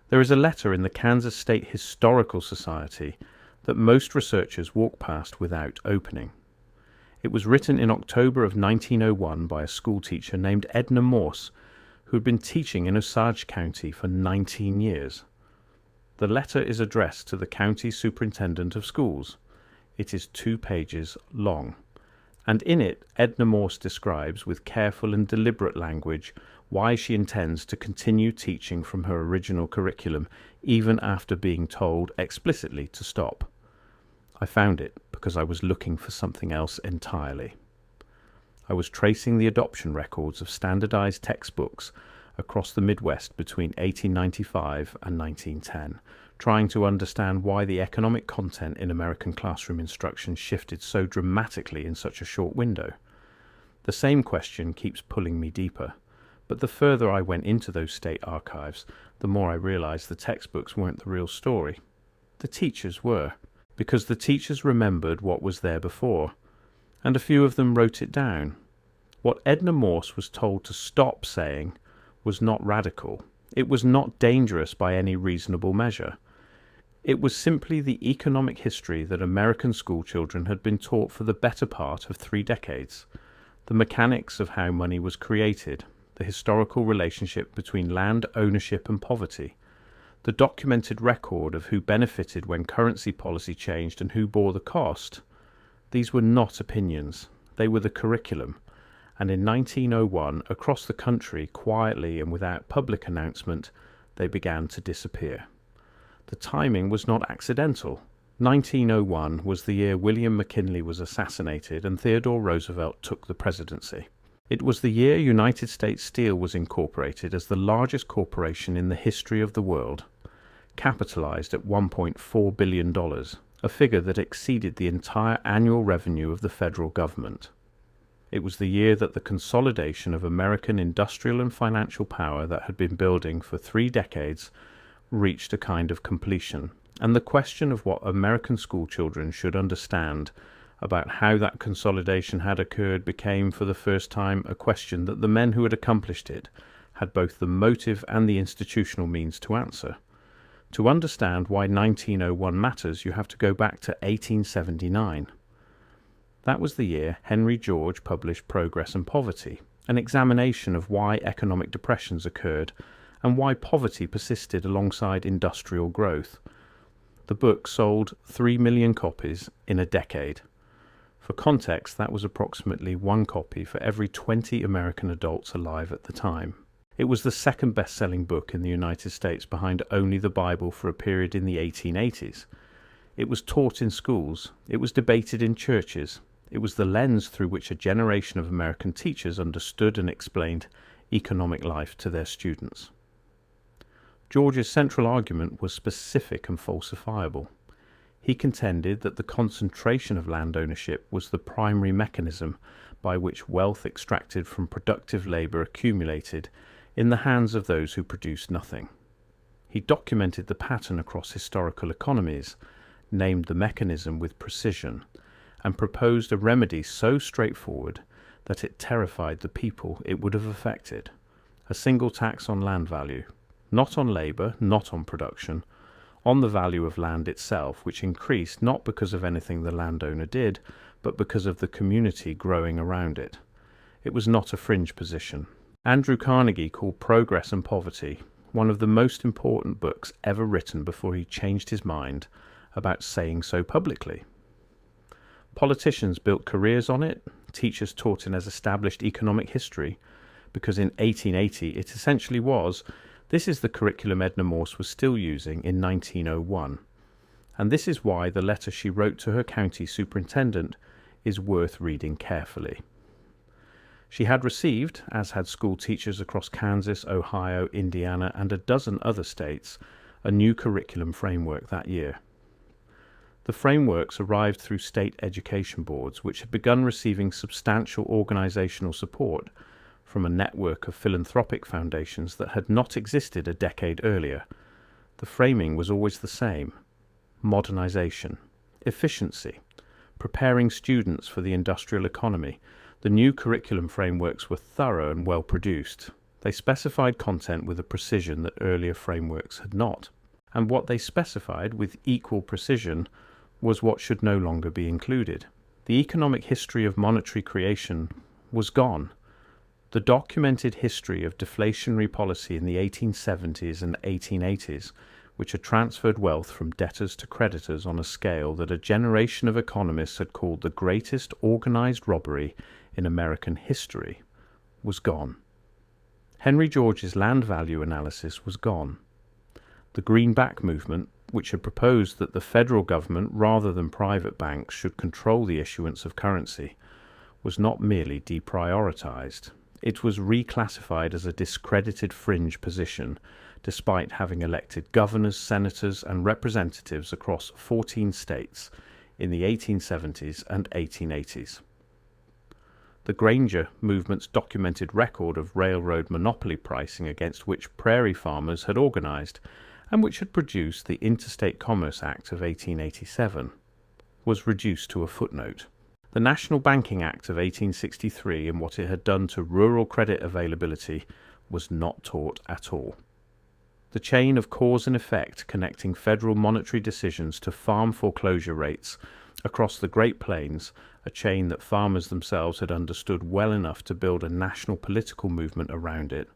There is a letter in the Kansas State Historical Society that most researchers walk past without opening. It was written in October of 1901 by a schoolteacher named Edna Morse, who had been teaching in Osage County for 19 years. The letter is addressed to the county superintendent of schools. It is 2 pages long, and in it Edna Morse describes with careful and deliberate language why she intends to continue teaching from her original curriculum even after being told explicitly to stop. I found it because I was looking for something else entirely. I was tracing the adoption records of standardized textbooks across the Midwest between 1895 and 1910, trying to understand why the economic content in American classroom instruction shifted so dramatically in such a short window. The same question keeps pulling me deeper, but the further I went into those state archives, the more I realized the textbooks weren't the real story. The teachers were, because the teachers remembered what was there before, and a few of them wrote it down. What Edna Morse was told to stop saying was not radical. It was not dangerous by any reasonable measure. It was simply the economic history that American schoolchildren had been taught for the better part of 3 decades, the mechanics of how money was created, the historical relationship between land ownership and poverty, the documented record of who benefited when currency policy changed and who bore the cost. These were not opinions. They were the curriculum. And in 1901, across the country, quietly and without public announcement, they began to disappear. The timing was not accidental. 1901 was the year William McKinley was assassinated and Theodore Roosevelt took the presidency. It was the year United States Steel was incorporated as the largest corporation in the history of the world, capitalized at $1.4 billion, a figure that exceeded the entire annual revenue of the federal government. It was the year that the consolidation of American industrial and financial power that had been building for 3 decades reached a kind of completion, and the question of what American schoolchildren should understand about how that consolidation had occurred became for the first time a question that the men who had accomplished it had both the motive and the institutional means to answer. To understand why 1901 matters, you have to go back to 1879. That was the year Henry George published Progress and Poverty, an examination of why economic depressions occurred and why poverty persisted alongside industrial growth. The book sold 3 million copies in a decade. For context, that was approximately 1 copy for every 20 American adults alive at the time. It was the second best-selling book in the United States behind only the Bible for a period in the 1880s. It was taught in schools. It was debated in churches. It was the lens through which a generation of American teachers understood and explained economic life to their students. George's central argument was specific and falsifiable. He contended that the concentration of land ownership was the primary mechanism by which wealth extracted from productive labor accumulated in the hands of those who produced nothing. He documented the pattern across historical economies, named the mechanism with precision, and proposed a remedy so straightforward that it terrified the people it would have affected: a single tax on land value, not on labor, not on production, on the value of land itself, which increased not because of anything the landowner did, but because of the community growing around it. It was not a fringe position. Andrew Carnegie called Progress and Poverty one of the most important books ever written before he changed his mind about saying so publicly. Politicians built careers on it, teachers taught it as established economic history, because in 1880 it essentially was. This is the curriculum Edna Morse was still using in 1901, and this is why the letter she wrote to her county superintendent is worth reading carefully. She had received, as had school teachers across Kansas, Ohio, Indiana, and a dozen other states, a new curriculum framework that year. The frameworks arrived through state education boards, which had begun receiving substantial organizational support from a network of philanthropic foundations that had not existed a decade earlier. The framing was always the same: modernization, efficiency, preparing students for the industrial economy. The new curriculum frameworks were thorough and well produced. They specified content with a precision that earlier frameworks had not. And what they specified with equal precision was what should no longer be included. The economic history of monetary creation was gone. The documented history of deflationary policy in the 1870s and 1880s, which had transferred wealth from debtors to creditors on a scale that a generation of economists had called the greatest organized robbery in American history, was gone. Henry George's land value analysis was gone. The Greenback movement, which had proposed that the federal government rather than private banks should control the issuance of currency, was not merely deprioritized. It was reclassified as a discredited fringe position, despite having elected governors, senators, and representatives across 14 states in the 1870s and 1880s. The Granger movement's documented record of railroad monopoly pricing against which prairie farmers had organized, and which had produced the Interstate Commerce Act of 1887, was reduced to a footnote. The National Banking Act of 1863 and what it had done to rural credit availability was not taught at all. The chain of cause and effect connecting federal monetary decisions to farm foreclosure rates across the Great Plains, a chain that farmers themselves had understood well enough to build a national political movement around it,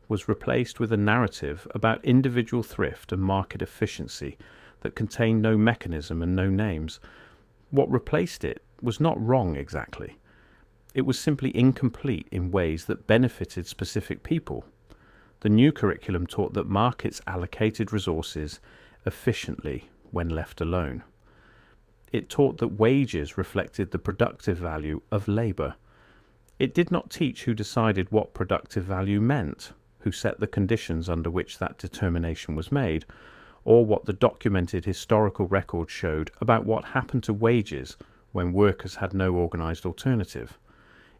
was replaced with a narrative about individual thrift and market efficiency that contained no mechanism and no names. What replaced it was not wrong exactly. It was simply incomplete in ways that benefited specific people. The new curriculum taught that markets allocated resources efficiently when left alone. It taught that wages reflected the productive value of labor. It did not teach who decided what productive value meant, who set the conditions under which that determination was made, or what the documented historical record showed about what happened to wages when workers had no organized alternative.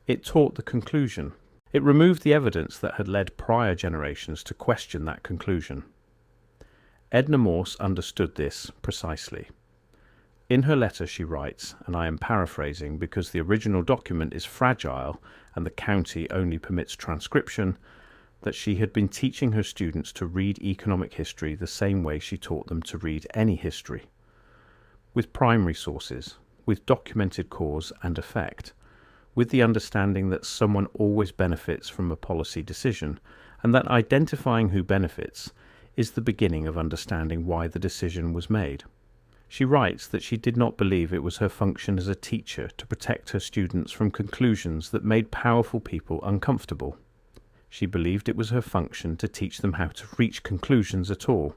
It taught the conclusion. It removed the evidence that had led prior generations to question that conclusion. Edna Morse understood this precisely. In her letter she writes, and I am paraphrasing because the original document is fragile and the county only permits transcription, that she had been teaching her students to read economic history the same way she taught them to read any history, with primary sources, with documented cause and effect, with the understanding that someone always benefits from a policy decision, and that identifying who benefits is the beginning of understanding why the decision was made. She writes that she did not believe it was her function as a teacher to protect her students from conclusions that made powerful people uncomfortable. She believed it was her function to teach them how to reach conclusions at all.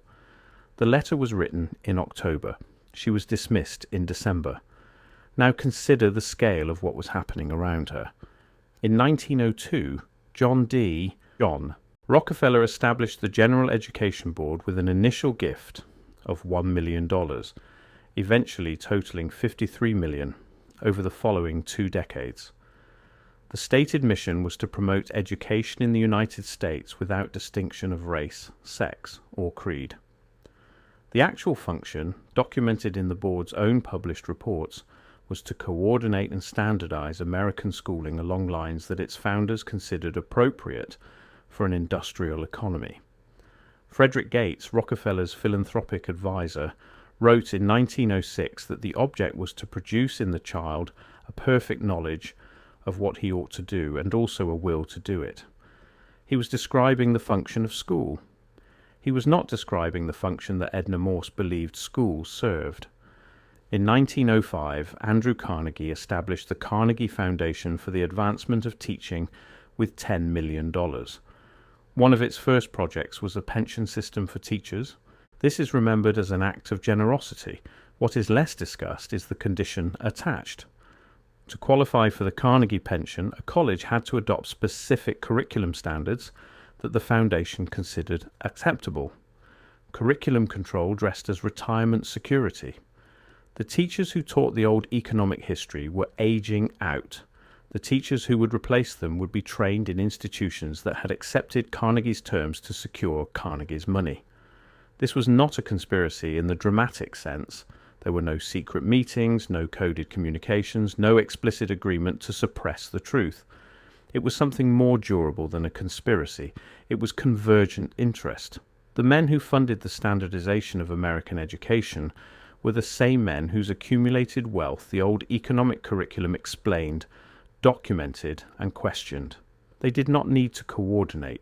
The letter was written in October. She was dismissed in December. Now consider the scale of what was happening around her. In 1902, John Rockefeller established the General Education Board with an initial gift of $1 million, eventually totaling $53 million over the following 2 decades. The stated mission was to promote education in the United States without distinction of race, sex, or creed. The actual function, documented in the board's own published reports, was to coordinate and standardize American schooling along lines that its founders considered appropriate for an industrial economy. Frederick Gates, Rockefeller's philanthropic advisor, wrote in 1906 that the object was to produce in the child a perfect knowledge of what he ought to do and also a will to do it. He was describing the function of school. He was not describing the function that Edna Morse believed schools served. In 1905, Andrew Carnegie established the Carnegie Foundation for the Advancement of Teaching with $10 million. One of its first projects was a pension system for teachers. This is remembered as an act of generosity. What is less discussed is the condition attached. To qualify for the Carnegie pension, a college had to adopt specific curriculum standards that the foundation considered acceptable. Curriculum control dressed as retirement security. The teachers who taught the old economic history were aging out. The teachers who would replace them would be trained in institutions that had accepted Carnegie's terms to secure Carnegie's money. This was not a conspiracy in the dramatic sense. There were no secret meetings, no coded communications, no explicit agreement to suppress the truth. It was something more durable than a conspiracy. It was convergent interest. The men who funded the standardization of American education were the same men whose accumulated wealth the old economic curriculum explained, documented, and questioned. They did not need to coordinate.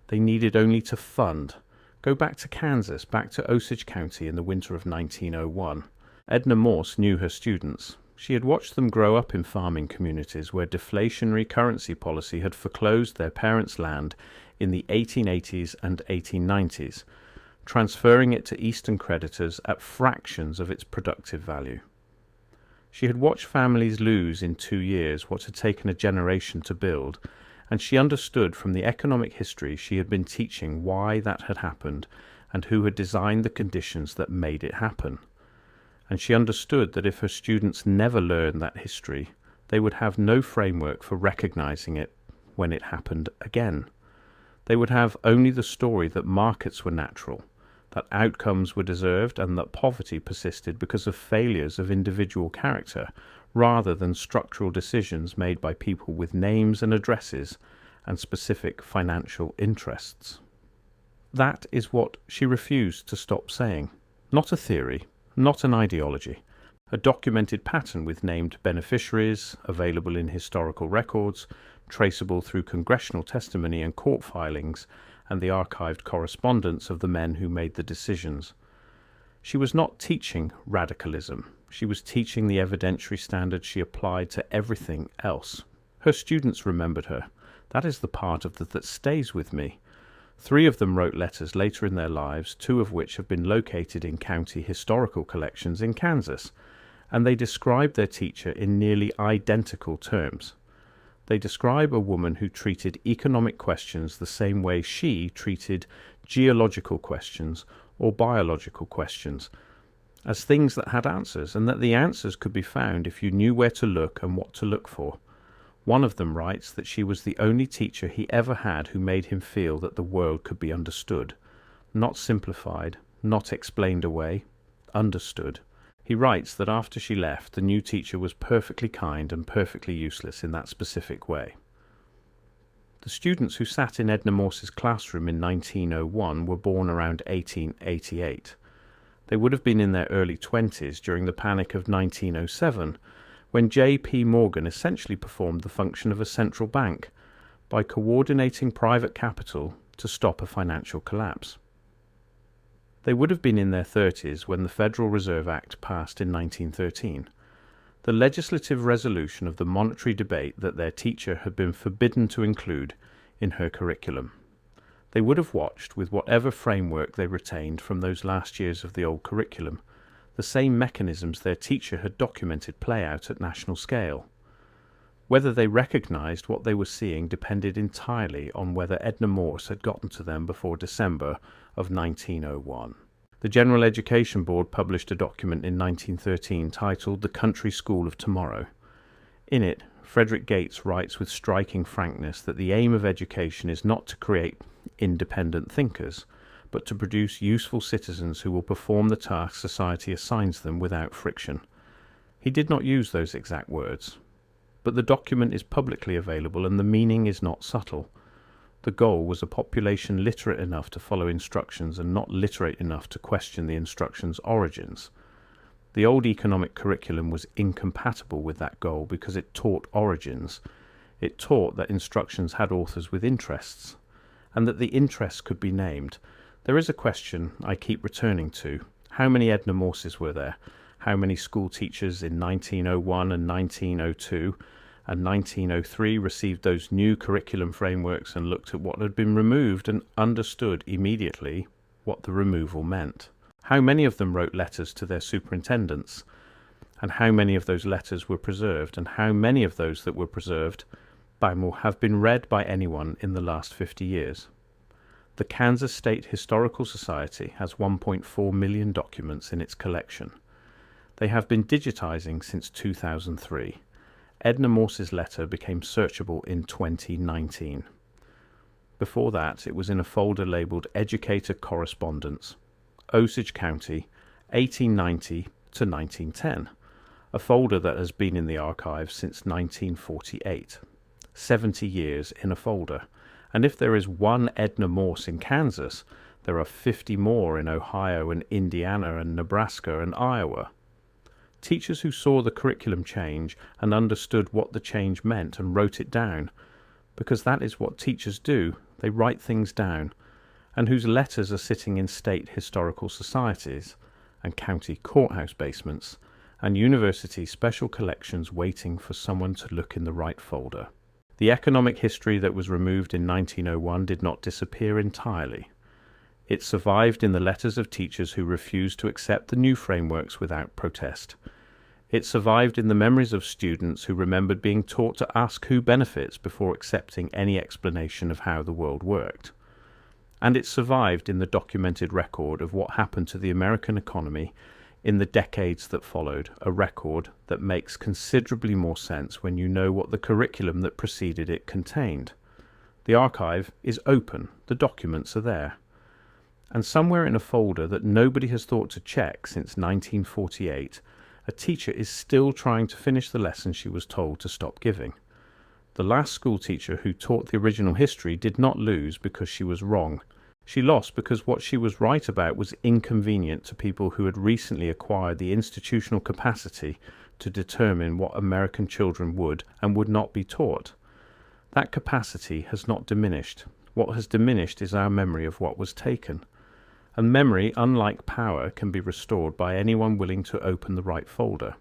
They needed only to fund. Go back to Kansas, back to Osage County in the winter of 1901. Edna Morse knew her students. She had watched them grow up in farming communities where deflationary currency policy had foreclosed their parents' land in the 1880s and 1890s, transferring it to Eastern creditors at fractions of its productive value. She had watched families lose in 2 years what had taken a generation to build, and she understood from the economic history she had been teaching why that had happened and who had designed the conditions that made it happen. And she understood that if her students never learned that history, they would have no framework for recognizing it when it happened again. They would have only the story that markets were natural, that outcomes were deserved, and that poverty persisted because of failures of individual character, rather than structural decisions made by people with names and addresses and specific financial interests. That is what she refused to stop saying. Not a theory, not an ideology. A documented pattern with named beneficiaries, available in historical records, traceable through congressional testimony and court filings, and the archived correspondence of the men who made the decisions. She was not teaching radicalism. She was teaching the evidentiary standards she applied to everything else. Her students remembered her. That is the part of that stays with me. 3 of them wrote letters later in their lives, 2 of which have been located in county historical collections in Kansas, and they describe their teacher in nearly identical terms. They describe a woman who treated economic questions the same way she treated geological questions or biological questions, as things that had answers, and that the answers could be found if you knew where to look and what to look for. One of them writes that she was the only teacher he ever had who made him feel that the world could be understood, not simplified, not explained away, understood. He writes that after she left, the new teacher was perfectly kind and perfectly useless in that specific way. The students who sat in Edna Morse's classroom in 1901 were born around 1888. They would have been in their early 20s during the Panic of 1907, when J.P. Morgan essentially performed the function of a central bank by coordinating private capital to stop a financial collapse. They would have been in their 30s when the Federal Reserve Act passed in 1913, the legislative resolution of the monetary debate that their teacher had been forbidden to include in her curriculum. They would have watched, with whatever framework they retained from those last years of the old curriculum, the same mechanisms their teacher had documented play out at national scale. Whether they recognized what they were seeing depended entirely on whether Edna Morse had gotten to them before December of 1901. The General Education Board published a document in 1913 titled The Country School of Tomorrow. In it, Frederick Gates writes with striking frankness that the aim of education is not to create independent thinkers, but to produce useful citizens who will perform the tasks society assigns them without friction. He did not use those exact words, but the document is publicly available and the meaning is not subtle. The goal was a population literate enough to follow instructions and not literate enough to question the instructions' origins. The old economic curriculum was incompatible with that goal because it taught origins. It taught that instructions had authors with interests, and that the interests could be named. There is a question I keep returning to. How many Edna Morses were there? How many school teachers in 1901 and 1902 and 1903 received those new curriculum frameworks and looked at what had been removed and understood immediately what the removal meant? How many of them wrote letters to their superintendents? And how many of those letters were preserved? And how many of those that were preserved have been read by anyone in the last 50 years? The Kansas State Historical Society has 1.4 million documents in its collection. They have been digitizing since 2003. Edna Morse's letter became searchable in 2019. Before that, it was in a folder labeled Educator Correspondence, Osage County, 1890 to 1910, a folder that has been in the archives since 1948. 70 years in a folder. And if there is one Edna Morse in Kansas, there are 50 more in Ohio and Indiana and Nebraska and Iowa. Teachers who saw the curriculum change and understood what the change meant and wrote it down, because that is what teachers do, they write things down, and whose letters are sitting in state historical societies and county courthouse basements and university special collections waiting for someone to look in the right folder. The economic history that was removed in 1901 did not disappear entirely. It survived in the letters of teachers who refused to accept the new frameworks without protest. It survived in the memories of students who remembered being taught to ask who benefits before accepting any explanation of how the world worked. And it survived in the documented record of what happened to the American economy in the decades that followed, a record that makes considerably more sense when you know what the curriculum that preceded it contained. The archive is open, the documents are there. And somewhere in a folder that nobody has thought to check since 1948, a teacher is still trying to finish the lesson she was told to stop giving. The last school teacher who taught the original history did not lose because she was wrong. She lost because what she was right about was inconvenient to people who had recently acquired the institutional capacity to determine what American children would and would not be taught. That capacity has not diminished. What has diminished is our memory of what was taken. And memory, unlike power, can be restored by anyone willing to open the right folder.